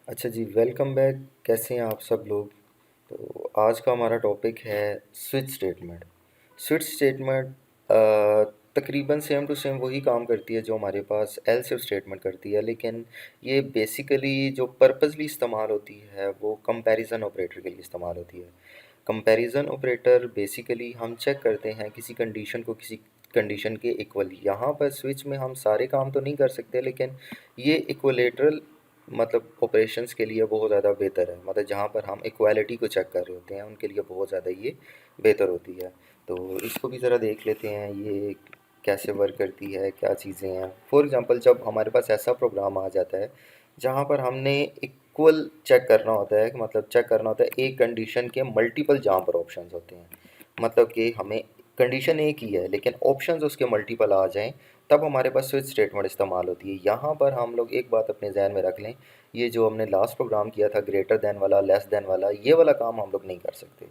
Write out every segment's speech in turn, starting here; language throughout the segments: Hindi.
अच्छा जी, वेलकम बैक। कैसे हैं आप सब लोग? तो आज का हमारा टॉपिक है स्विच स्टेटमेंट। स्विच स्टेटमेंट तकरीबन सेम टू सेम वही काम करती है जो हमारे पास एल्स इफ स्टेटमेंट करती है, लेकिन ये बेसिकली जो पर्पसली इस्तेमाल होती है वो कंपैरिजन ऑपरेटर के लिए इस्तेमाल होती है। कंपैरिजन ऑपरेटर बेसिकली हम चेक करते हैं किसी कंडीशन को किसी कंडीशन के इक्वल। यहाँ पर स्विच में हम सारे काम तो नहीं कर सकते, लेकिन ये इक्वलेटरल मतलब ऑपरेशंस के लिए बहुत ज़्यादा बेहतर है। मतलब जहाँ पर हम इक्वालिटी को चेक कर रहे होते हैं उनके लिए बहुत ज़्यादा ये बेहतर होती है। तो इसको भी ज़रा देख लेते हैं ये कैसे वर्क करती है, क्या चीज़ें हैं। फॉर एग्ज़ाम्पल जब हमारे पास ऐसा प्रोग्राम आ जाता है जहाँ पर हमने इक्वल चेक करना होता है, मतलब चेक करना होता है एक कंडीशन के मल्टीपल जहाँ पर ऑप्शंस होते हैं। मतलब कि हमें कंडीशन एक ही है लेकिन ऑप्शंस उसके मल्टीपल आ जाएं, तब हमारे पास स्विच स्टेटमेंट इस्तेमाल होती है। यहाँ पर हम लोग एक बात अपने जहन में रख लें, ये जो हमने लास्ट प्रोग्राम किया था ग्रेटर देन वाला लेस देन वाला, ये वाला काम हम लोग नहीं कर सकते।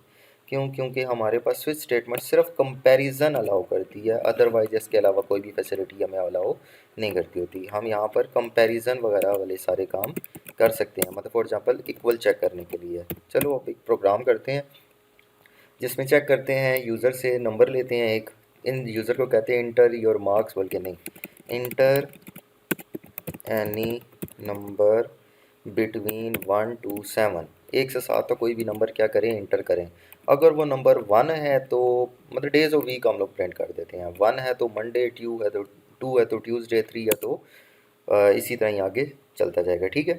क्यों? क्योंकि हमारे पास स्विच स्टेटमेंट सिर्फ कंपैरिजन अलाउ करती है, अदरवाइज इसके अलावा कोई भी फैसिलिटी हमें अलाउ नहीं करती होती। हम यहाँ पर कंपैरिजन वगैरह वाले सारे काम कर सकते हैं, मतलब फॉर एग्जांपल इक्वल चेक करने के लिए। चलो अब एक प्रोग्राम करते हैं जिसमें चेक करते हैं, यूज़र से नंबर लेते हैं एक। इन यूज़र को कहते हैं इंटर योर मार्क्स, बोल के नहीं, inter any number between 1 to 7। 1 से 7 तो कोई भी नंबर क्या करें, इंटर करें। अगर वो नंबर 1 है तो मतलब डेज ऑफ वीक हम लोग प्रिंट कर देते हैं। 1 है तो मंडे, 2 है तो ट्यूसडे, 3 है तो इसी तरह ही आगे चलता जाएगा। ठीक है।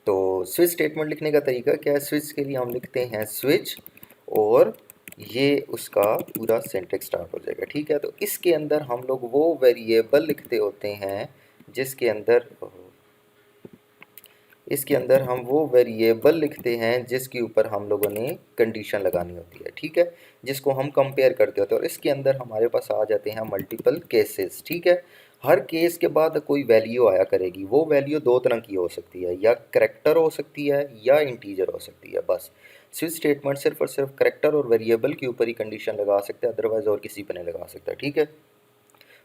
तो स्विच स्टेटमेंट लिखने का तरीका क्या है? स्विच के लिए हम लिखते हैं स्विच, और ये उसका पूरा सिंटेक्स स्टार्ट हो जाएगा। ठीक है। तो इसके अंदर हम लोग वो वेरिएबल लिखते होते हैं जिसके अंदर इसके अंदर हम वो वेरिएबल लिखते हैं जिसके ऊपर हम लोगों ने कंडीशन लगानी होती है। ठीक है। जिसको हम कंपेयर करते होते हैं, और इसके अंदर हमारे पास आ जाते हैं मल्टीपल केसेस। ठीक है। हर केस के बाद कोई वैल्यू आया करेगी। वो वैल्यू दो तरह की हो सकती है, या करेक्टर हो सकती है या इंटीजर हो सकती है। बस स्विच स्टेटमेंट सिर्फ और सिर्फ करेक्टर और वेरिएबल के ऊपर ही कंडीशन लगा सकते हैं, अदरवाइज और किसी पर नहीं लगा सकता। ठीक है।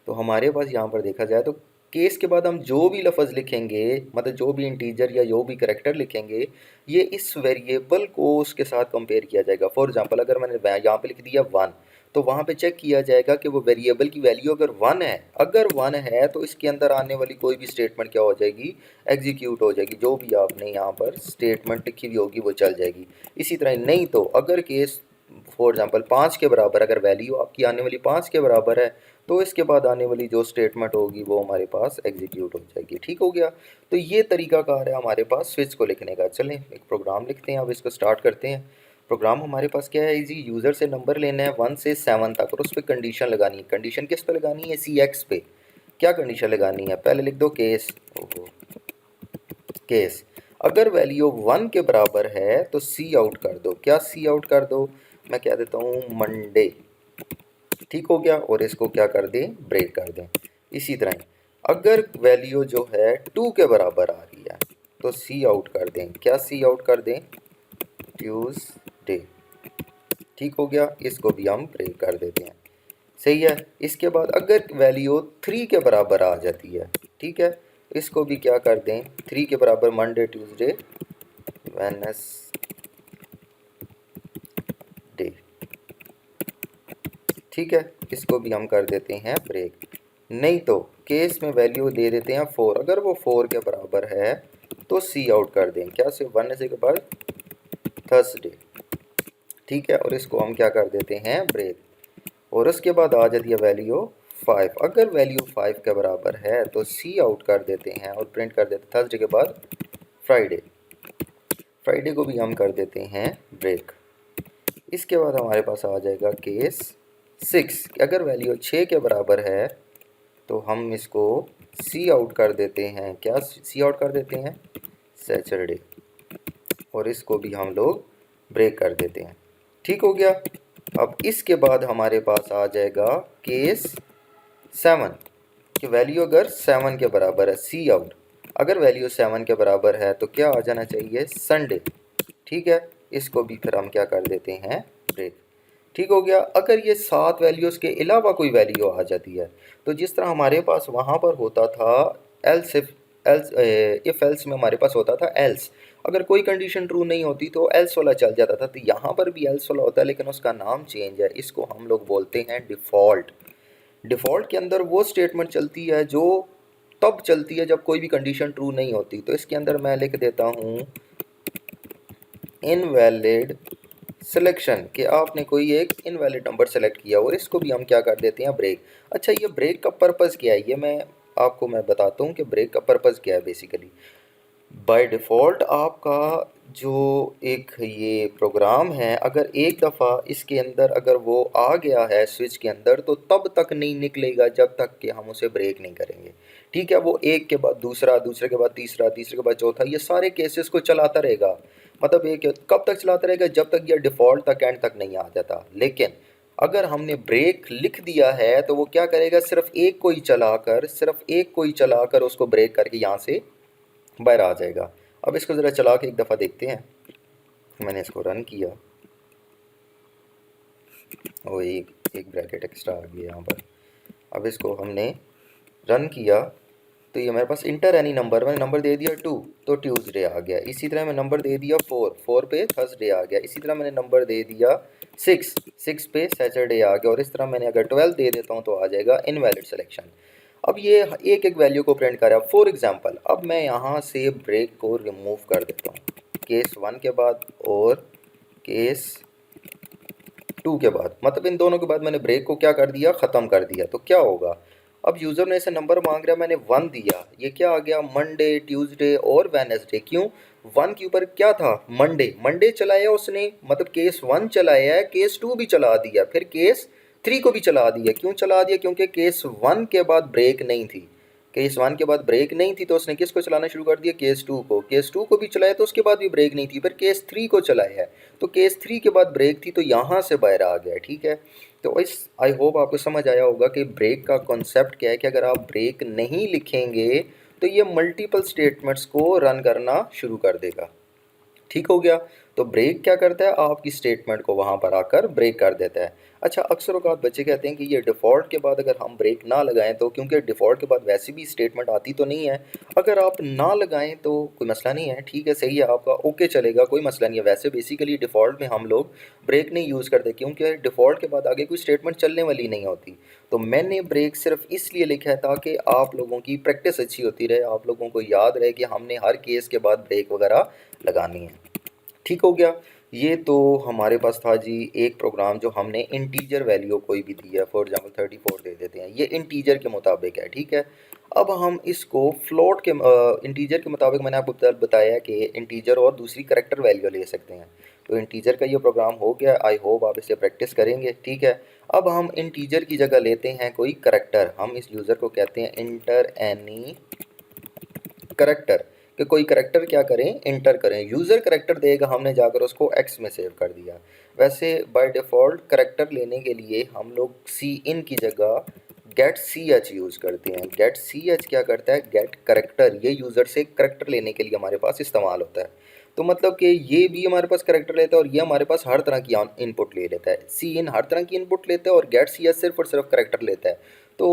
तो हमारे पास यहाँ पर देखा जाए तो केस के बाद हम जो भी लफ्ज़ लिखेंगे, मतलब जो भी इंटीजर या जो भी करेक्टर लिखेंगे, ये इस वेरिएबल को उसके साथ कंपेयर किया जाएगा। फॉर एग्जांपल अगर मैंने यहाँ पे लिख दिया 1, तो वहाँ पे चेक किया जाएगा कि वो वेरिएबल की वैल्यू अगर 1 है, तो इसके अंदर आने वाली कोई भी स्टेटमेंट क्या हो जाएगी, एग्जीक्यूट हो जाएगी। जो भी आपने यहाँ पर स्टेटमेंट लिखी हुई होगी वो चल जाएगी। इसी तरह नहीं तो अगर केस फॉर एग्जांपल 5 के बराबर, अगर वैल्यू आपकी आने वाली 5 के बराबर है, तो इसके बाद आने वाली जो स्टेटमेंट होगी वो हमारे पास एग्जीक्यूट हो जाएगी। ठीक हो गया। तो ये तरीकाकार है हमारे पास स्विच को लिखने का। चलें एक प्रोग्राम लिखते हैं, अब इसको स्टार्ट करते हैं। प्रोग्राम हमारे पास क्या है जी, यूज़र से नंबर लेना है 1 से 7 तक, और उस पर कंडीशन लगानी है। कंडीशन किस पे लगानी है? सी एक्स पे। क्या कंडीशन लगानी है? पहले लिख दो केस। ओहो, केस अगर वैल्यू 1 के बराबर है तो सी आउट कर दो। क्या सी आउट कर दो? मैं क्या देता हूँ, मंडे। ठीक हो गया। और इसको क्या कर दें, ब्रेक कर दें। इसी तरह ही अगर वैल्यू जो है 2 के बराबर आ रही है तो सी आउट कर दें। क्या सी आउट कर दें? ट्यूसडे। ठीक हो गया। इसको भी हम ब्रेक कर देते हैं। सही है। इसके बाद अगर वैल्यू 3 के बराबर आ जाती है, ठीक है, इसको भी क्या कर दें, 3 के बराबर मंडे, ट्यूसडे, वेडनेसडे। ठीक है। इसको भी हम कर देते हैं ब्रेक। नहीं तो केस में वैल्यू दे देते हैं 4। अगर वो 4 के बराबर है तो सी आउट कर दें। क्या से वेडनेसडे के बाद थर्सडे। ठीक है। और इसको हम क्या कर देते हैं, ब्रेक। और उसके बाद आ जाती है वैल्यू 5। अगर वैल्यू 5 के बराबर है तो सी आउट कर देते हैं और प्रिंट कर देते हैं थर्सडे के बाद फ्राइडे। फ्राइडे को भी हम कर देते हैं ब्रेक। इसके बाद हमारे पास आ जाएगा केस 6। अगर वैल्यू 6 के बराबर है तो हम इसको सी आउट कर देते हैं। क्या सी आउट कर देते हैं, सैटरडे। और इसको भी हम लोग ब्रेक कर देते हैं। ठीक हो गया। अब इसके बाद हमारे पास आ जाएगा केस 7 कि वैल्यू अगर 7 के बराबर है, सी आउट। अगर वैल्यू 7 के बराबर है तो क्या आ जाना चाहिए, संडे। ठीक है। इसको भी फिर हम क्या कर देते हैं, ब्रेक। ठीक हो गया। अगर ये 7 वैल्यूज़ के अलावा कोई वैल्यू आ जाती है, तो जिस तरह हमारे पास वहाँ पर होता था else if else, if else में हमारे पास होता था एल्स। अगर कोई कंडीशन ट्रू नहीं होती तो एल्स वाला चल जाता था। तो यहाँ पर भी एल्स वाला होता है, लेकिन उसका नाम चेंज है। इसको हम लोग बोलते हैं डिफ़ॉल्ट। डिफ़ॉल्ट के अंदर वो स्टेटमेंट चलती है जो तब चलती है जब कोई भी कंडीशन ट्रू नहीं होती। तो इसके अंदर मैं लिख देता हूँ इनवैलिड सिलेक्शन, कि आपने कोई एक इनवैलिड नंबर सेलेक्ट किया, और इसको भी हम क्या कर देते हैं, ब्रेक। अच्छा, ये ब्रेक का पर्पज़ क्या है, ये मैं बताता हूँ कि ब्रेक का पर्पज़ क्या है। बेसिकली बाय डिफ़ॉल्ट आपका जो एक ये प्रोग्राम है, अगर एक दफ़ा इसके अंदर अगर वो आ गया है स्विच के अंदर, तो तब तक नहीं निकलेगा जब तक कि हम उसे ब्रेक नहीं करेंगे। ठीक है, वो एक के बाद दूसरा, दूसरे के बाद तीसरा, तीसरे के बाद चौथा, ये सारे केसेस को चलाता रहेगा। मतलब एक कब तक चलाता रहेगा, जब तक ये डिफ़ॉल्ट तक एंड तक नहीं आ जाता। लेकिन अगर हमने ब्रेक लिख दिया है तो वो क्या करेगा, सिर्फ एक को ही चलाकर उसको ब्रेक करके यहाँ से बाहर आ जाएगा। अब इसको ज़रा चला के एक दफ़ा देखते हैं। मैंने इसको रन किया, वो एक एक ब्रैकेट एक्स्ट्रा आ गया यहाँ पर। अब इसको हमने रन किया तो ये मेरे पास इंटर एनी नंबर, मैंने नंबर दे दिया 2 तो ट्यूसडे आ गया। इसी तरह मैं नंबर दे दिया 4 पे थर्सडे आ गया। इसी तरह मैंने नंबर दे दिया 6 पे सैटरडे आ गया। और इस तरह मैंने अगर 12 दे देता हूँ तो आ जाएगा इनवैलिड सिलेक्शन। अब ये एक एक वैल्यू को प्रिंट कर रहा है। फॉर एग्जांपल, अब मैं यहाँ से ब्रेक को रिमूव कर देता हूँ केस 1 के बाद और केस 2 के बाद, मतलब इन दोनों के बाद मैंने ब्रेक को क्या कर दिया, ख़त्म कर दिया। तो क्या होगा, अब यूज़र ने ऐसे नंबर मांग रहा है, मैंने 1 दिया, ये क्या आ गया, मंडे, ट्यूसडे और वेडनेसडे। क्यों, 1 के ऊपर क्या था, मंडे, मंडे चलाया उसने, मतलब केस 1 चलाया है, केस 2 भी चला दिया, फिर केस 3 को भी चला दिया। क्यों चला दिया, क्योंकि केस 1 के बाद ब्रेक नहीं थी। केस 1 के बाद ब्रेक नहीं थी तो उसने किसको चलाना शुरू कर दिया, केस 2 को। केस 2 को भी चलाया तो उसके बाद भी ब्रेक नहीं थी, फिर केस 3 को चलाया है तो केस 3 के बाद ब्रेक थी तो यहाँ से बाहर आ गया। ठीक है, तो इस आई होप आपको समझ आया होगा कि ब्रेक का कॉन्सेप्ट क्या है, कि अगर आप ब्रेक नहीं लिखेंगे तो ये मल्टीपल स्टेटमेंट्स को रन करना शुरू कर देगा। ठीक हो गया, तो ब्रेक क्या करता है, आपकी स्टेटमेंट को वहाँ पर आकर ब्रेक कर देता है। अच्छा, अक्सर औक़ात बच्चे कहते हैं कि ये डिफ़ॉल्ट के बाद अगर हम ब्रेक ना लगाएं तो, क्योंकि डिफ़ॉल्ट के बाद वैसे भी स्टेटमेंट आती तो नहीं है, अगर आप ना लगाएं तो कोई मसला नहीं है। ठीक है, सही है आपका, ओके चलेगा, कोई मसला नहीं है। वैसे बेसिकली डिफ़ॉल्ट में हम लोग ब्रेक नहीं यूज़ करते, क्योंकि डिफ़ॉल्ट के बाद आगे कोई स्टेटमेंट चलने वाली नहीं होती। तो मैंने ब्रेक सिर्फ इसलिए लिखा है ताकि आप लोगों की प्रैक्टिस अच्छी होती रहे, आप लोगों को याद रहे कि हमने हर केस के बाद ब्रेक वगैरह लगानी है। ठीक हो गया, ये तो हमारे पास था जी एक प्रोग्राम जो हमने इंटीजर वैल्यू कोई भी दी है। फॉर एग्जांपल 34 दे देते हैं, ये इंटीजर के मुताबिक है। ठीक है, अब हम इसको फ्लोट के इंटीजर के मुताबिक, मैंने आपको बताया कि इंटीजर और दूसरी करेक्टर वैल्यू ले सकते हैं। तो इंटीजर का ये प्रोग्राम हो गया, आई होप आप इसे प्रैक्टिस करेंगे। ठीक है, अब हम इंटीजर की जगह लेते हैं कोई करेक्टर। हम इस यूज़र को कहते हैं इंटर एनी करेक्टर, कि कोई करेक्टर क्या करें, इंटर करें। यूज़र करेक्टर देगा, हमने जाकर उसको एक्स में सेव कर दिया। वैसे बाय डिफ़ॉल्ट करेक्टर लेने के लिए हम लोग सी इन की जगह गेट सी एच यूज़ करते हैं। गेट सी एच क्या करता है, गेट करेक्टर, ये यूज़र से करेक्टर लेने के लिए हमारे पास इस्तेमाल होता है। तो मतलब कि ये भी हमारे पास करेक्टर लेता है और ये हमारे पास हर तरह की इनपुट ले लेता है। सी इन हर तरह की इनपुट लेता है और गेट सी एच सिर्फ और सिर्फ करेक्टर लेता है। तो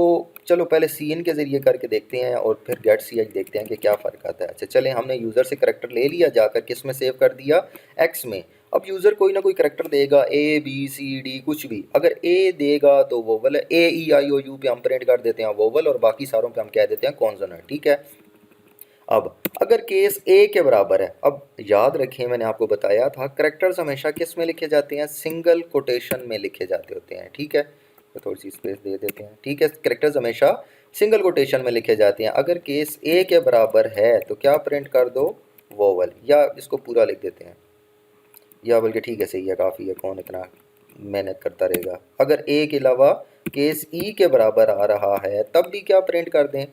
चलो पहले सी इन के ज़रिए करके देखते हैं और फिर गेट सी एच देखते हैं कि क्या फ़र्क आता है। अच्छा चलें, हमने यूज़र से करेक्टर ले लिया, जाकर किस में सेव कर दिया, एक्स में। अब यूज़र कोई ना कोई करेक्टर देगा, ए बी सी डी कुछ भी। अगर ए देगा तो वोवल है, ए ई आई ओ यू पे हम प्रिंट कर देते हैं वोवल, और बाकी सारों पे हम कह देते हैं कॉन्सोनेंट। ठीक है, अब अगर केस ए के बराबर है, अब याद रखें मैंने आपको बताया था करेक्टर्स हमेशा किस में लिखे जाते हैं, सिंगल कोटेशन में लिखे जाते होते हैं। ठीक है, तो थोड़ी सी स्पेस दे देते हैं। ठीक है, करेक्टर्स हमेशा सिंगल कोटेशन में लिखे जाते हैं। अगर केस ए के बराबर है तो क्या प्रिंट कर दो, वोवल, या इसको पूरा लिख देते हैं, या बल्कि ठीक है सही है, काफ़ी है, कौन इतना मेहनत करता रहेगा। अगर ए के अलावा केस ई के बराबर आ रहा है तब भी क्या प्रिंट कर दें,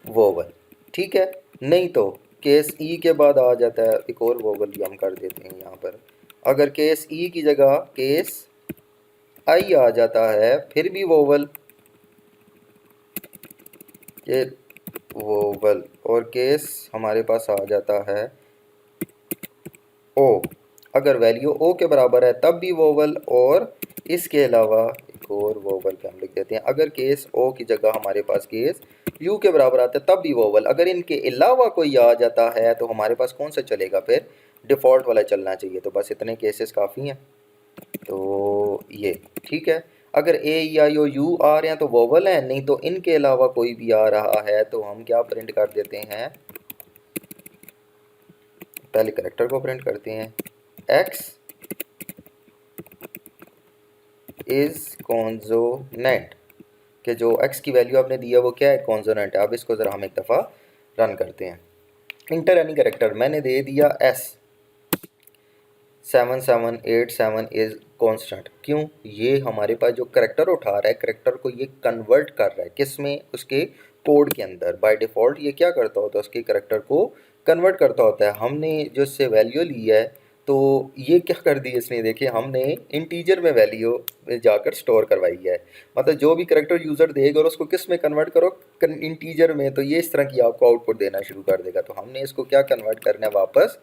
वोवल। ठीक है, नहीं तो केस ई के बाद आ जाता है एक और वोवल भी हम कर देते हैं यहाँ पर। अगर केस ई की जगह केस आई आ जाता है फिर भी वोवल, ये वोवल, और केस हमारे पास आ जाता है ओ, अगर वैल्यू ओ के बराबर है तब भी वोवल, और इसके अलावा एक और वोवल पे हम लिख देते हैं। अगर केस ओ की जगह हमारे पास केस यू के बराबर आता है तब भी वोवल। अगर इनके अलावा कोई आ जाता है तो हमारे पास कौन सा चलेगा, फिर डिफ़ॉल्ट वाला चलना चाहिए। तो बस इतने केसेस काफ़ी हैं। तो ये ठीक है, अगर ए या यो यू आ रहे हैं तो वोवल है, नहीं तो इनके अलावा कोई भी आ रहा है तो हम क्या प्रिंट कर देते हैं, पहले करेक्टर को प्रिंट करते हैं, एक्स इज़ कॉन्सोनेंट, कि जो x की वैल्यू आपने दी है वो क्या है, कॉन्सोनेंट है। अब इसको ज़रा हम एक दफ़ा रन करते हैं। इंटर एनी करेक्टर मैंने दे दिया s, 7787 इज़ कॉन्स्टेंट। क्यों, ये हमारे पास जो करेक्टर उठा रहा है, करेक्टर को ये कन्वर्ट कर रहा है किस में, उसके कोड के अंदर। बाय डिफ़ॉल्ट ये क्या करता होता है, उसके करेक्टर को कन्वर्ट करता होता है। हमने जो इससे वैल्यू ली है तो ये क्या कर दी इसने, देखिए हमने इंटीजर में वैल्यू में जाकर स्टोर करवाई है। मतलब जो भी करेक्टर यूज़र देगा और उसको किस में कन्वर्ट करो, इंटीजर में, तो ये इस तरह की आपको आउटपुट देना शुरू कर देगा। तो हमने इसको क्या कन्वर्ट करना है, वापस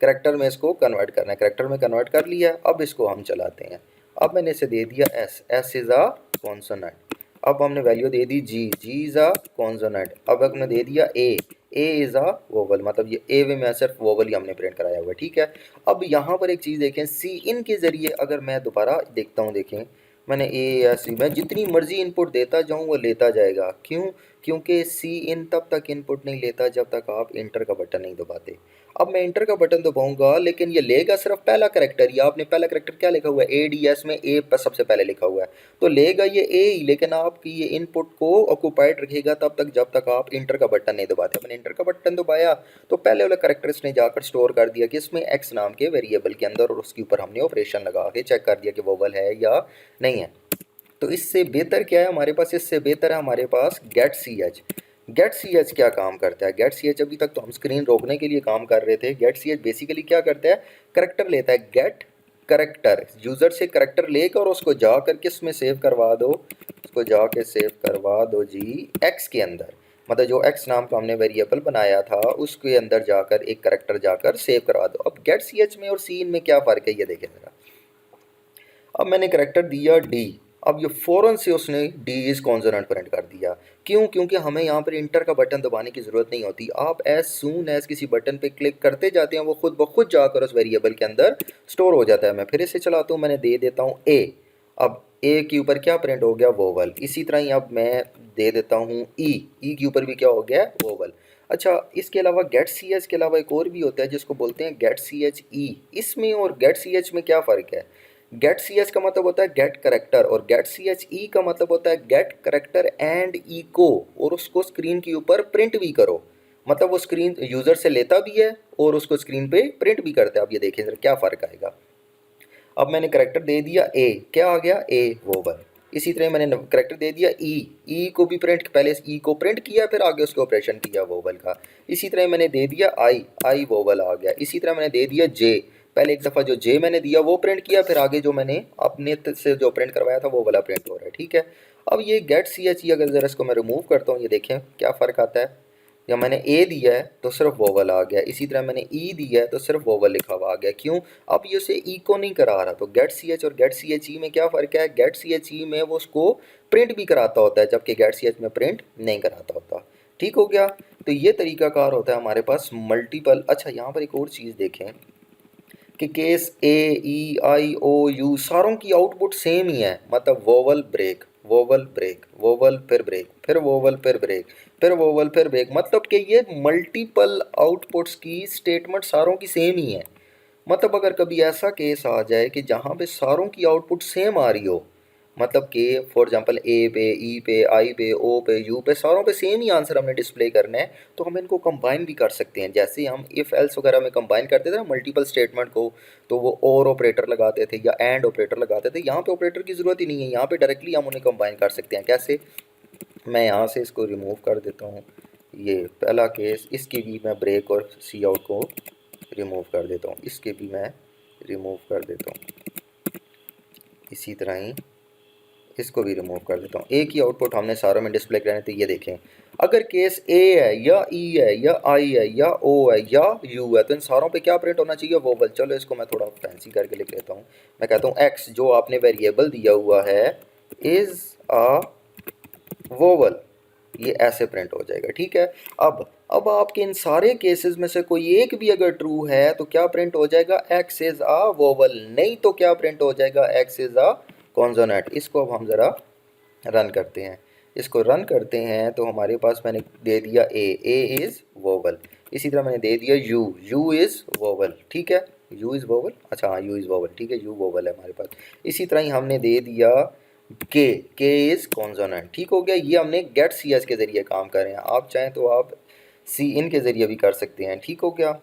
करेक्टर में इसको कन्वर्ट करना है। करेक्टर में कन्वर्ट कर लिया, अब इसको हम चलाते हैं। अब मैंने इसे दे दिया S, S is a consonant. अब हमने वैल्यू दे दी G, G is a consonant. अब हमने दे दिया ए, ए इज़ अ वोवल, मतलब ये ए वे में सिर्फ वोवल ही हमने प्रिंट कराया हुआ है, ठीक है। अब यहाँ पर एक चीज़ देखें, सी इन के ज़रिए अगर मैं दोबारा देखता हूँ, देखें मैंने ए या सी, मैं जितनी मर्जी इनपुट देता जाऊँ वो लेता जाएगा। क्यों, क्योंकि सी इन तब तक इनपुट नहीं लेता जब तक आप इंटर का बटन नहीं दबाते। अब मैं इंटर का बटन दबाऊंगा लेकिन ये लेगा सिर्फ पहला करेक्टर। या आपने पहला करेक्टर क्या लिखा हुआ है, ए डी एस में ए पर सबसे पहले लिखा हुआ है, तो लेगा ये ए ही, लेकिन आपकी ये इनपुट को ऑक्यूपाइड रखेगा तब तक जब तक आप इंटर का बटन नहीं दबाते। मैंने इंटर का बटन दबाया तो पहले वाला करेक्टर इसने जाकर स्टोर कर दिया कि इसमें एक्स नाम के वेरिएबल के अंदर, और उसके ऊपर हमने ऑपरेशन लगा के चेक कर दिया कि वोवल है या नहीं है। तो इससे बेहतर क्या है हमारे पास, इससे बेहतर है हमारे पास gate C H. Gate C H क्या काम करता है, गेट सी एच अभी तक तो हम स्क्रीन रोकने के लिए काम कर रहे थे। गेट सी एच बेसिकली क्या करता है, करेक्टर लेता है, गेट करेक्टर, यूज़र से करेक्टर लेकर और उसको जाकर किस में सेव करवा दो, उसको जाके सेव करवा दो जी एक्स के अंदर। मतलब जो एक्स नाम का हमने वेरिएबल बनाया था उसके अंदर जाकर एक करेक्टर जाकर सेव करवा दो। अब गेट सी एच में और सी इन में क्या फ़र्क है ये देखें ज़रा। अब मैंने करेक्टर दिया डी, अब ये फ़ौरन से उसने डी इज़ कॉन्सोनेंट प्रिंट कर दिया। क्यों, क्योंकि हमें यहाँ पर इंटर का बटन दबाने की ज़रूरत नहीं होती। आप एज सून एज किसी बटन पे क्लिक करते जाते हैं वो खुद ब खुद जाकर उस वेरिएबल के अंदर स्टोर हो जाता है। मैं फिर इसे चलाता हूँ, मैंने दे देता हूँ ए। अब ए के ऊपर क्या प्रिंट हो गया, वोवल। इसी तरह ही अब मैं दे देता हूँ ई, ई के ऊपर भी क्या हो गया, वोवल। अच्छा, इसके अलावा गेट सी एच के अलावा एक और भी होता है जिसको बोलते हैं गेट सी एच ई। इसमें और गेट सी एच में क्या फ़र्क है, गेट सी एच का मतलब होता है गेट करेक्टर, और गेट सी एच ई का मतलब होता है गेट करेक्टर एंड ई को, और उसको स्क्रीन के ऊपर प्रिंट भी करो। मतलब वो स्क्रीन यूज़र से लेता भी है और उसको स्क्रीन पे प्रिंट भी करता है। अब ये देखिए जरा क्या फ़र्क आएगा। अब मैंने करेक्टर दे दिया ए, क्या आ गया, ए वोवल। इसी तरह मैंने करेक्टर दे दिया ई, ई को भी प्रिंट, पहले ई को प्रिंट किया फिर आगे उसको ऑपरेशन किया वोवल का। इसी तरह मैंने दे दिया आई, आई वोवल आ गया। इसी तरह मैंने दे दिया जे, पहले एक दफ़ा जो जे मैंने दिया वो प्रिंट किया, फिर आगे जो मैंने अपने से जो प्रिंट करवाया था वो वाला प्रिंट हो रहा है, ठीक है। अब ये गेट सी एच ई अगर ज़रा इसको मैं रिमूव करता हूँ, ये देखें क्या फ़र्क आता है। या मैंने ए दिया है तो सिर्फ वोवल आ गया, इसी तरह मैंने ई दिया है तो सिर्फ वोवल लिखा हुआ आ गया। क्यों, अब ये उसे ई को नहीं करा रहा। तो गेट सी एच और गेट सी एच ई में क्या फ़र्क है, गेट सी एच ई में वो उसको प्रिंट भी कराता होता है जबकि गेट सी एच में प्रिंट नहीं कराता होता। ठीक हो गया। तो ये तरीकाकार होता है हमारे पास मल्टीपल। अच्छा, यहाँ पर एक और चीज़ देखें कि case A E I O you सारों की आउटपुट सेम ही है। मतलब vowel break, vowel break, vowel फिर ब्रेक, फिर वोवल फिर ब्रेक, फिर वोवल फिर ब्रेक। मतलब कि ये मल्टीपल आउटपुट्स की स्टेटमेंट सारों की सेम ही है। मतलब अगर कभी ऐसा केस आ जाए कि जहाँ पे सारों की आउटपुट सेम आ रही हो, मतलब कि फॉर एग्जांपल ए पे, ई पे, आई पे, ओ पे, यू पे, सारों पे सेम ही आंसर हमने डिस्प्ले करना है, तो हम इनको कंबाइन भी कर सकते हैं। जैसे हम इफ़ एल्स वगैरह में कंबाइन करते थे ना मल्टीपल स्टेटमेंट को, तो वो और ऑपरेटर लगाते थे या एंड ऑपरेटर लगाते थे। यहाँ पे ऑपरेटर की ज़रूरत ही नहीं है, यहाँ पे डायरेक्टली हम उन्हें कंबाइन कर सकते हैं। कैसे, मैं यहाँ से इसको रिमूव कर देता हूँ, ये पहला केस, इसकी भी मैं ब्रेक और सी आउट को रिमूव कर देता हूँ, इसके भी मैं रिमूव कर देता हूँ, इसी तरह ही इसको भी रिमूव कर देता हूँ। एक ही आउटपुट हमने सारों में डिस्प्ले करना है। तो ये देखें, अगर केस ए है या ई है या आई है या ओ है या यू है तो इन सारों पे क्या प्रिंट होना चाहिए, वोवल। चलो इसको मैं थोड़ा फैंसी करके लिख लेता हूँ। मैं कहता हूँ एक्स जो आपने वेरिएबल दिया हुआ है इज़ अ वोवल, ये ऐसे प्रिंट हो जाएगा, ठीक है। अब आपके इन सारे केसेस में से कोई एक भी अगर ट्रू है तो क्या प्रिंट हो जाएगा, एक्स इज अ वोवल, नहीं तो क्या प्रिंट हो जाएगा, एक्स इज अ कॉन्सोनेंट। इसको अब हम ज़रा रन करते हैं। इसको रन करते हैं तो हमारे पास मैंने दे दिया ए इज़ वोवल, इसी तरह मैंने दे दिया यू इज़ वोवल, ठीक है, यू इज़ वोवल, अच्छा हाँ यू इज़ वोवल, ठीक है, यू वोवल है हमारे पास। इसी तरह ही हमने दे दिया के इज़ कॉन्सोनेंट, ठीक हो गया। ये हमने गेट सी एस के ज़रिए काम कर रहे हैं, आप चाहें तो आप सी इन के ज़रिए भी कर सकते हैं, ठीक हो गया।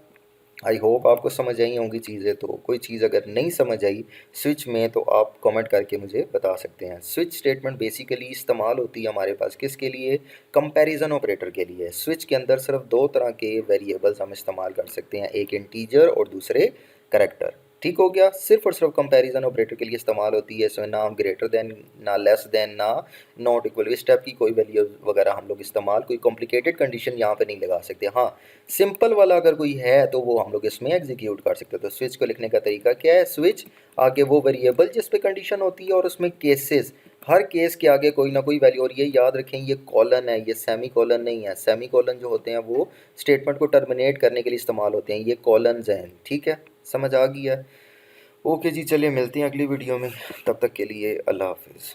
आई होप आपको समझ आई होंगी चीज़ें। तो कोई चीज़ अगर नहीं समझ आई स्विच में तो आप कमेंट करके मुझे बता सकते हैं। स्विच स्टेटमेंट बेसिकली इस्तेमाल होती है हमारे पास किसके लिए, कंपैरिजन ऑपरेटर के लिए। स्विच के अंदर सिर्फ दो तरह के वेरिएबल्स हम इस्तेमाल कर सकते हैं, एक इंटीजर और दूसरे करेक्टर, ठीक हो गया। सिर्फ और सिर्फ कंपैरिजन ऑपरेटर के लिए इस्तेमाल होती है, इसमें ना हम ग्रेटर देन, ना लेस देन, ना नॉट इक्वल, इस टाइप की कोई वैल्यू वगैरह हम लोग इस्तेमाल, कोई कॉम्प्लिकेटेड कंडीशन यहाँ पे नहीं लगा सकते। हाँ, सिंपल वाला अगर कोई है तो वो हम लोग इसमें एग्जीक्यूट कर सकते हैं। तो स्विच को लिखने का तरीका क्या है, स्विच आगे वो वेरिएबल जिस पे कंडीशन होती है और उसमें केसेस, हर केस के आगे कोई ना कोई वैल्यू। और ये याद रखें ये कॉलन है, ये सेमी कॉलन नहीं है। सेमी कॉलन जो होते हैं वो स्टेटमेंट को टर्मिनेट करने के लिए इस्तेमाल होते हैं, ये कॉलन्स हैं, ठीक है, समझ आ गई है। ओके जी, चलिए मिलते हैं अगली वीडियो में, तब तक के लिए अल्लाह हाफिज़।